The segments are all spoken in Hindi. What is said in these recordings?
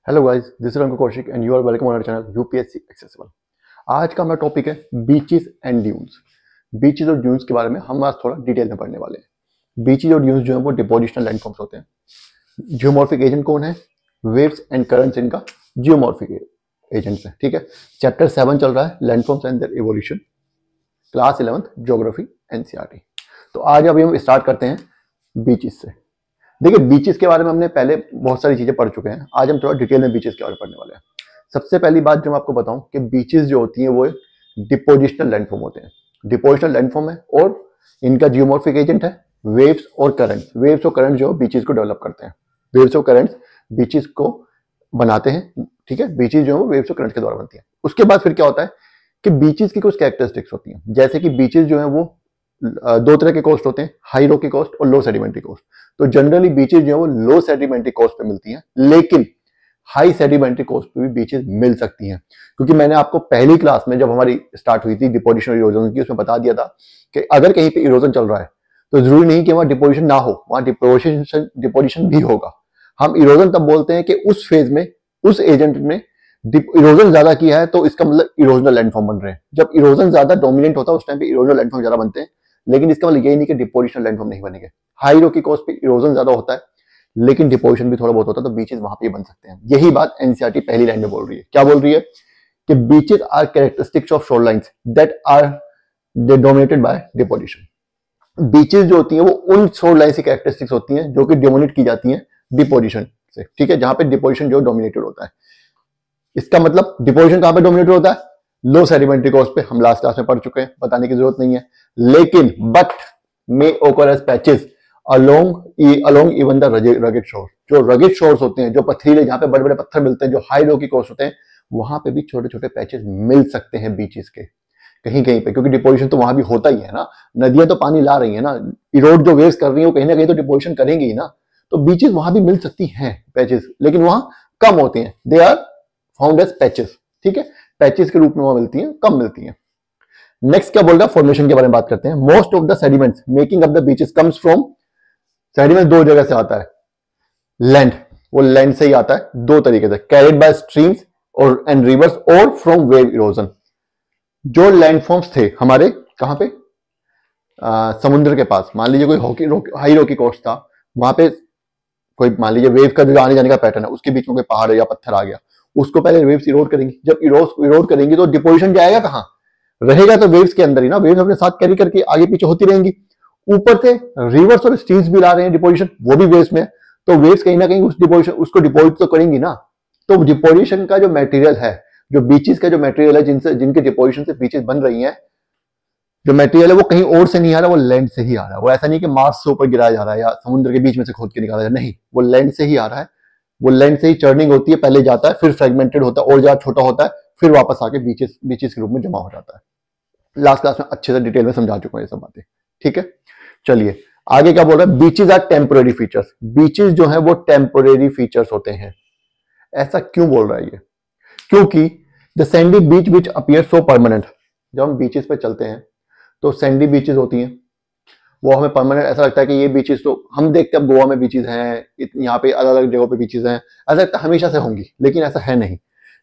Hello guys, this is Ankur Kaushik and you are welcome on our channel UPSC accessible. आज का हमारा टॉपिक है बीचेस एंड ड्यून्स। बीचेस और ड्यून्स के बारे में हम आज थोड़ा डिटेल में पढ़ने वाले हैं। बीचेस और ड्यून्स जो है वो डिपोजिशनल लैंडफॉर्म्स होते हैं। जियोमॉर्फिक एजेंट कौन है? वेव्स एंड करंट्स इनका जियोमॉर्फिक एजेंट्स है। ठीक है, चैप्टर 7 चल रहा है, landforms and their evolution, class 11th geography NCERT. तो आज अभी हम स्टार्ट करते हैं बीचेस से। देखिए, बीचेस के बारे में हमने पहले बहुत सारी चीजें पढ़ चुके हैं, आज हम थोड़ा डिटेल में बीचेस के बारे में पढ़ने वाले हैं। सबसे पहली बात जो मैं आपको बताऊं कि बीचेस जो होती हैं वो डिपोजिशनल लैंडफॉर्म होते हैं। डिपोजिशनल लैंडफॉर्म है और इनका जियोमॉर्फिक एजेंट है वेव्स और करंट्स। वेव्स और करंट जो बीचेस को डेवलप करते हैं, वेव्स और करंट्स बीचेस को बनाते हैं। ठीक है, बीचेस जो है वो वेव्स और करंट्स के द्वारा बनती है। उसके बाद फिर क्या होता है कि बीचेस की कुछ कैरेक्टरिस्टिक्स होती हैं, जैसे कि बीचेस जो है वो दो तरह के कोस्ट होते हैं, हाई रॉकी कोस्ट और लो सेडिमेंट्री कोस्ट। तो जनरली बीचेस जो है वो लो सेडिमेंट्री कोस्ट पे मिलती हैं, लेकिन हाई सेडिमेंट्री कोस्ट पे भी बीचेस मिल सकती हैं। क्योंकि मैंने आपको पहली क्लास में जब हमारी स्टार्ट हुई थी डिपोजिशन और इरोजन की, उसमें बता दिया था कि अगर कहीं पे इरोजन चल रहा है तो जरूरी नहीं कि वहां डिपोजिशन ना हो, वहां डिपोजिशन भी होगा। हम इरोजन तब बोलते हैं कि उस फेज में उस एजेंट ने इरोजन ज्यादा किया है, तो इसका मतलब इरोजनल लैंडफॉर्म बन रहे हैं। जब इरोजन ज्यादा डोमिनेंट होता है उस टाइम पे इरोजनल लैंडफॉर्म ज्यादा बनते हैं, लेकिन इसका मतलब यही नहीं कि डिपोजिशनल लैंडफॉर्म नहीं बनेंगे। हाई रॉकी कोस्ट पे इरोजन ज्यादा होता है लेकिन डिपोजिशन भी थोड़ा बहुत होता है, तो बीचेस वहां पे बन सकते हैं। यही बात एनसीईआरटी पहली लाइन में बोल रही है। क्या बोल रही है कि beaches are characteristics of shorelines that are dominated by deposition. Beaches जो होती हैं वो उन शोरलाइन की कैरेक्टरिस्टिक्स होती हैं जो कि डोमिनेट की जाती हैं डिपोजिशन से। ठीक है, जहां पे डिपोजिशन जो डोमिनेटेड होता है। इसका मतलब डिपोजिशन कहां पे डोमिनेटेड होता है? लो सेडिमेंट्री कोस्ट पे। हम लास्ट क्लास में पढ़ चुके हैं, बताने की जरूरत नहीं है। लेकिन but may occur as patches along even the rugged shore. जो रगेड शोर्स होते हैं, जो पथरीले, जहां पे बड़े बड़े पत्थर मिलते हैं, जो हाई रॉकी कोस्ट होते हैं, वहां पे भी छोटे छोटे पैचेस मिल सकते हैं बीचेस के कहीं कहीं पे, क्योंकि डिपोजिशन तो वहां भी होता ही है ना। नदियां तो पानी ला रही है ना, इरोड जो वेव्स कर रही है वो कहीं ना कहीं तो डिपोजिशन करेंगी ही ना। तो बीचेस वहां भी मिल सकती हैं पैचेस, लेकिन वहां कम होते हैं। They are found as patches. ठीक है, पैचेस के रूप में वहां मिलती हैं, कम मिलती हैं। नेक्स्ट क्या बोल रहा है? फॉर्मेशन के बारे में बात करते हैं। Most of the sediments making up the beaches comes from, sediment दो जगह से आता है। लैंड, वो लैंड से ही आता है दो तरीके से, कैरिड बाय स्ट्रीम्स और एंड रिवर्स और फ्रॉम वेव इरोजन। जो लैंडफॉर्म्स थे हमारे कहां पे, समुद्र के पास, मान लीजिए कोई हाई रॉकी कोस्ट था, वहां पे कोई मान लीजिए वेव का जो आने जाने का पैटर्न है, उसके बीच में कोई पहाड़ या पत्थर आ गया, उसको पहले वेव्स इरोड करेंगी। जब इरोड करेंगी तो डिपोजिशन जाएगा कहां? रहेगा तो वेव्स के अंदर ही ना। वेव्स अपने साथ कैरी करके आगे पीछे होती रहेंगी। ऊपर से रिवर्स और स्ट्रीम्स भी ला रहे हैं डिपोजिशन, वो भी वेव्स में है, तो वेव्स कहीं ना कहीं उस डिपोजिशन उसको डिपोजिट तो करेंगी ना। तो डिपोजिशन का जो मटेरियल है, जो बीचेस का जो मटेरियल है, जिनके डिपोजिशन से बीचेस बन रही हैं, जो मटेरियल है वो कहीं और से नहीं आ रहा, वो लैंड से ही आ रहा है। वो ऐसा नहीं कि मार्स से ऊपर गिराया जा रहा है या समुद्र के बीच में से खोद के निकाला जा रहा है, नहीं, वो लैंड से ही आ रहा है। वो लैंड से ही चर्निंग होती है, पहले जाता है, फिर फ्रेगमेंटेड होता है और ज्यादा छोटा होता है, फिर वापस आके बीचेस के रूप में जमा हो जाता है। लास्ट क्लास में अच्छे से डिटेल में समझा चुका हूं ये सब बातें। ठीक है, चलिए आगे क्या बोल रहा है? Beaches are temporary features. Beaches जो है वो टेम्पोरेरी फीचर्स होते हैं। ऐसा क्यों बोल रहा है ये? क्योंकि the Sandy beach which appear so permanent. जब हम बीचेस पे चलते हैं तो सैंडी बीचेस होती हैं, वो हमें परमानेंट ऐसा लगता है कि ये बीचेस, तो हम देखते हैं गोवा में बीचेस हैं, यहाँ पे अलग अलग जगहों पे बीचेस हैं, ऐसा लगता है हमेशा से होंगी, लेकिन ऐसा है नहीं।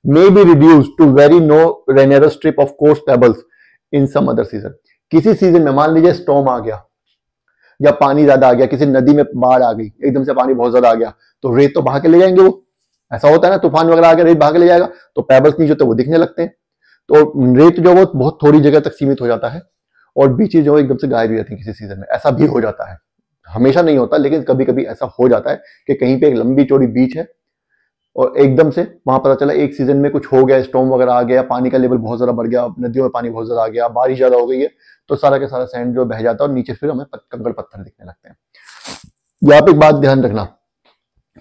May be reduce to very narrow strip of coarse pebbles in some other season. किसी सीजन में मान लीजिए स्टॉर्म आ गया या पानी ज्यादा आ गया, किसी नदी में बाढ़ आ गई, एकदम से पानी बहुत ज्यादा आ गया, तो रेत तो बहा के ले जाएंगे। वो ऐसा होता है ना, तूफान वगैरह आ गया, रेत बहा के ले जाएगा, तो पेबल्स नहीं जो थे वो दिखने लगते हैं। तो रेत जो वो बहुत थोड़ी जगह तक सीमित हो जाता है और बीचेस जो एकदम से गायब हो जाती है किसी सीजन में। ऐसा भी हो जाता है, हमेशा नहीं होता, लेकिन कभी कभी ऐसा हो जाता है कि कहीं पे एक लंबी चौड़ी बीच है और एकदम से वहां पता चला एक सीजन में कुछ हो गया, स्टॉर्म वगैरह आ गया, पानी का लेवल बहुत ज्यादा बढ़ गया, नदियों में पानी बहुत ज्यादा आ गया, बारिश ज्यादा हो गई है, तो सारा का सारा सैंड जो बह जाता है और नीचे फिर हमें कंकड़ पत्थर दिखने लगते हैं। यहाँ पे एक बात ध्यान रखना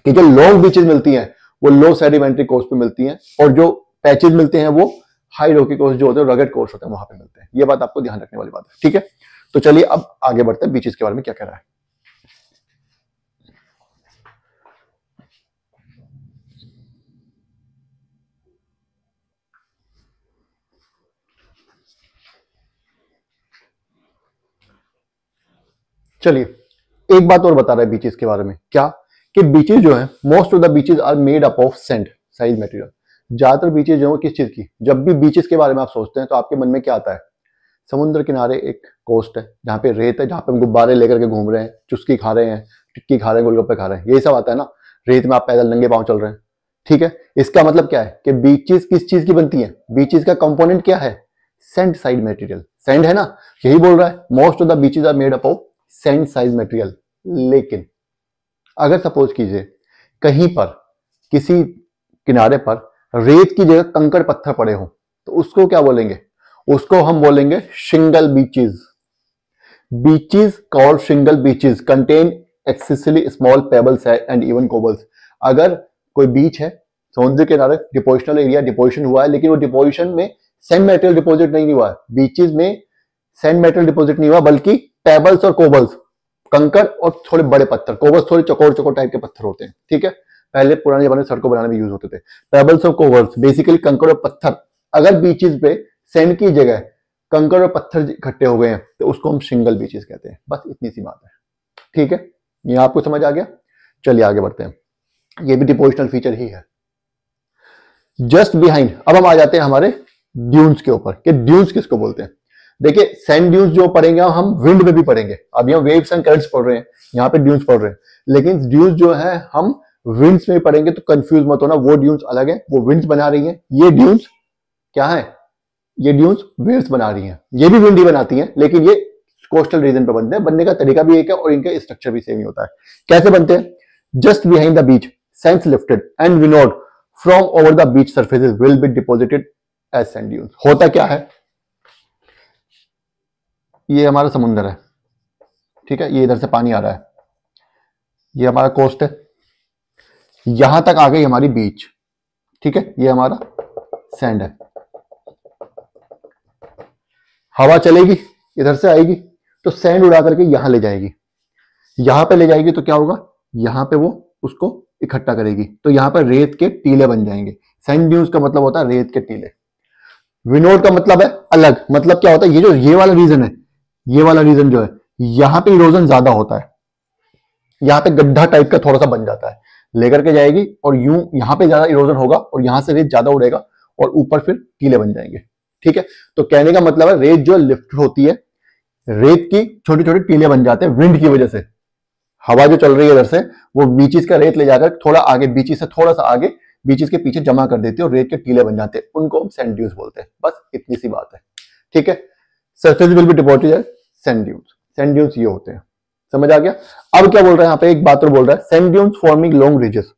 कि जो लॉन्ग बीचेस मिलती हैं वो लो सेडिमेंट्री कोस्ट पे मिलती हैं, और जो पैचेस मिलते हैं वो हाई रॉकी कोस्ट जो होते हैं, रगड कोस्ट होते हैं, वहां पे मिलते हैं। ये बात आपको ध्यान रखने वाली बात है। ठीक है, तो चलिए अब आगे बढ़ते हैं, बीचेस के बारे में क्या कह रहा है। चलिए एक बात और बता रहा है बीचेस के बारे में, क्या कि बीचेस जो है, most of the beaches are made up of sand. Size material. ज्यादातर बीचेस जो है किस चीज की, जब भी बीचेस के बारे में आप सोचते हैं तो आपके मन में क्या आता है? समुद्र किनारे एक कोस्ट है जहाँ पे रेत है, जहाँ पे हम गुब्बारे लेकर के घूम रहे हैं, चुस्की खा रहे हैं, टिक्की खा रहे हैं, गोलगप्पे खा रहे हैं, यही सब आता है ना। रेत में आप पैदल नंगे पांव चल रहे हैं, ठीक है। इसका मतलब क्या है कि बीचेस किस चीज की बनती है? बीचेस का कंपोनेंट क्या है? Sand side material. सैंड है ना, यही बोल रहा है, most of the beaches are made up of sand size material. लेकिन अगर सपोज कीजिए कहीं पर किसी किनारे पर रेत की जगह कंकड़ पत्थर पड़े हो, तो उसको क्या बोलेंगे? उसको हम बोलेंगे shingle beaches. Beaches called shingle beaches contain excessively small pebbles and even cobbles. अगर कोई बीच है समुद्र के किनारे, डिपोजिशनल एरिया, डिपोजिशन हुआ है, लेकिन वो डिपोजिशन में सैंड मेटेरियल डिपॉजिट नहीं हुआ है। बीचेस में सैंड मेटेरियल डिपॉजिट नहीं हुआ, बल्कि पेबल्स और कोबल्स, कंकड़ और थोड़े बड़े पत्थर। कोबल्स थोड़े चौकोर चौकोर टाइप के पत्थर होते हैं, ठीक है। पहले पुराने जमाने में सड़कों बनाने में यूज होते थे। पेबल्स और कोबल्स बेसिकली कंकड़ और पत्थर। अगर बीचेस पे सैंड की जगह कंकड़ और पत्थर इकट्ठे हो गए हैं तो उसको हम सिंगल बीचेस कहते हैं। बस इतनी सी बात है, ठीक है। ये आपको समझ आ गया? चलिए आगे बढ़ते हैं। ये भी डिपोजिशनल फीचर ही है। जस्ट बिहाइंड, अब हम आ जाते हैं हमारे ड्यून्स के ऊपर कि ड्यून्स किसको बोलते हैं। देखिए सैंड ड्यून्स जो पढ़ेंगे हम विंड में भी पढ़ेंगे। अब यहाँ वेव्स एंड करंट्स पढ़ रहे हैं, यहाँ पे ड्यून्स पढ़ रहे हैं, लेकिन ड्यून्स जो है हम विंड्स में भी पढ़ेंगे, तो कंफ्यूज मत होना। वो ड्यून्स अलग है, वो विंड्स बना रही है। ये ड्यून्स क्या है? ये ड्यून्स वेव्स बना रही हैं। ये भी विंड ही बनाती हैं, लेकिन ये कोस्टल रीजन पे बनते हैं। बनने का तरीका भी एक है और इनका स्ट्रक्चर भी सेम ही होता है। कैसे बनते हैं? Just behind the beach sands lifted and winnowed from over the beach surfaces will be deposited as sand dunes. होता क्या है? ये हमारा समुद्र है, ठीक है, ये इधर से पानी आ रहा है, ये हमारा कोस्ट है, यहां तक आ गई हमारी बीच, ठीक है, ये हमारा सैंड है। हवा चलेगी, इधर से आएगी तो सैंड उड़ा करके यहां ले जाएगी। यहां पे ले जाएगी तो क्या होगा? यहां पे वो उसको इकट्ठा करेगी, तो यहां पर रेत के टीले बन जाएंगे। सैंड ड्यून्स का मतलब होता है रेत के टीले। विनोड का मतलब है अलग। मतलब क्या होता है? ये जो ये वाला रीजन है, ये वाला रीजन जो है, यहां पे इरोजन ज्यादा होता है, यहां पे गड्ढा टाइप का थोड़ा सा बन जाता है, लेकर के जाएगी और यूं यहां पे ज्यादा इरोजन होगा और यहां से रेत ज्यादा उड़ेगा और ऊपर फिर टीले बन जाएंगे, ठीक है। तो कहने का मतलब है रेत जो लिफ्ट होती है, रेत की छोटी छोटी टीले बन जाते हैं विंड की वजह से। हवा जो चल रही है इधर से, वो बीचेस का रेत ले जाकर थोड़ा आगे, बीचेस से थोड़ा सा आगे, बीचेस के पीछे जमा कर देती है और रेत के टीले बन जाते हैं। उनको हम सैंड ड्यून्स बोलते हैं। बस इतनी सी बात है, ठीक है। Surface will be deposited sand dunes. Sand dunes ये होते हैं, समझ आ गया? अब क्या बोल रहा है यहाँ पे? एक बात और बोल रहा है, sand dunes forming long ridges.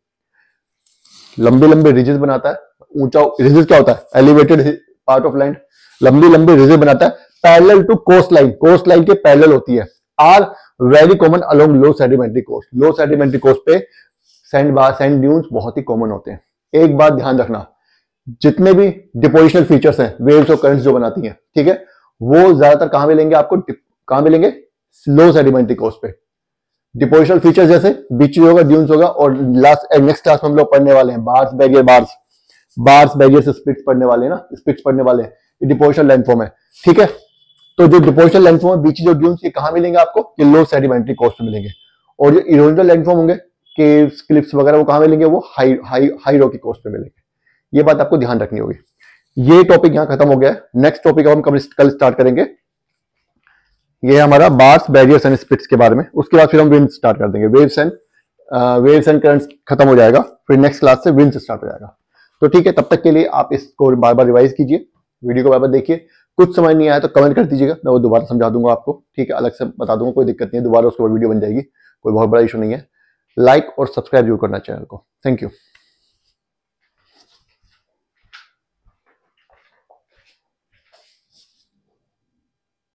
लंबे लंबे रिजेस बनाता है। ऊंचा रिजेस क्या होता है? Elevated part of land. लंबी लंबी रिजेस बनाता है parallel to coast line. Coast line के पैरेलल होती है। Are very common along low sedimentary coast. Low sedimentary coast पे सैंड ड्यून्स बहुत ही कॉमन होते हैं। एक बात ध्यान रखना, जितने भी डिपोजिशनल फीचर्स हैं, वेव्स और करंट्स जो बनाती हैं, ठीक है, वो ज्यादातर कहां मिलेंगे आपको? कहां मिलेंगे? लो सेडिमेंट्री कोस्ट पे। डिपोजिशनल फीचर्स जैसे बीचेस होगा, ड्यून्स होगा, और नेक्स्ट क्लास में हम लोग पढ़ने वाले हैं बार्स बैरियर। बार्स बैरियर से स्प्लिट्स पढ़ने वाले हैं ना, स्प्लिट्स पढ़ने वाले हैं। ये डिपोजिशनल लैंडफॉर्म है, ठीक है। तो जो डिपोजिशनल लैंडफॉर्म है, बीचेस और ड्यून्स, ये कहां मिलेंगे आपको? ये लो सेडिमेंट्री कोस्ट पे मिलेंगे। और जो इरोजनल लैंडफॉर्म होंगे, केव्स, क्लिफ्स वगैरह, वो कहां मिलेंगे? वो हाई रॉकी कोस्ट पे मिलेंगे। ये बात आपको ध्यान रखनी होगी। ये टॉपिक यहां खत्म हो गया है। नेक्स्ट टॉपिक हम कल स्टार्ट करेंगे। ये हमारा बार्स बैरियर्स एंड स्प्लिट्स के बारे में। उसके बाद फिर हम विंड स्टार्ट कर देंगे। वेव्स एंड करंट्स खत्म हो जाएगा, फिर नेक्स्ट क्लास से विंड स्टार्ट हो जाएगा। तो ठीक है, तब तक के लिए आप इसको बार बार रिवाइज कीजिए, वीडियो को बार बार देखिए। कुछ समझ नहीं आया तो कमेंट कर दीजिएगा, मैं वो दोबारा समझा दूंगा आपको, ठीक है, अलग से बता दूंगा, कोई दिक्कत नहीं है। दोबारा उसके बाद वीडियो बन जाएगी, कोई बहुत बड़ा इशू नहीं है। लाइक और सब्सक्राइब जरूर करना चैनल को। Thank you.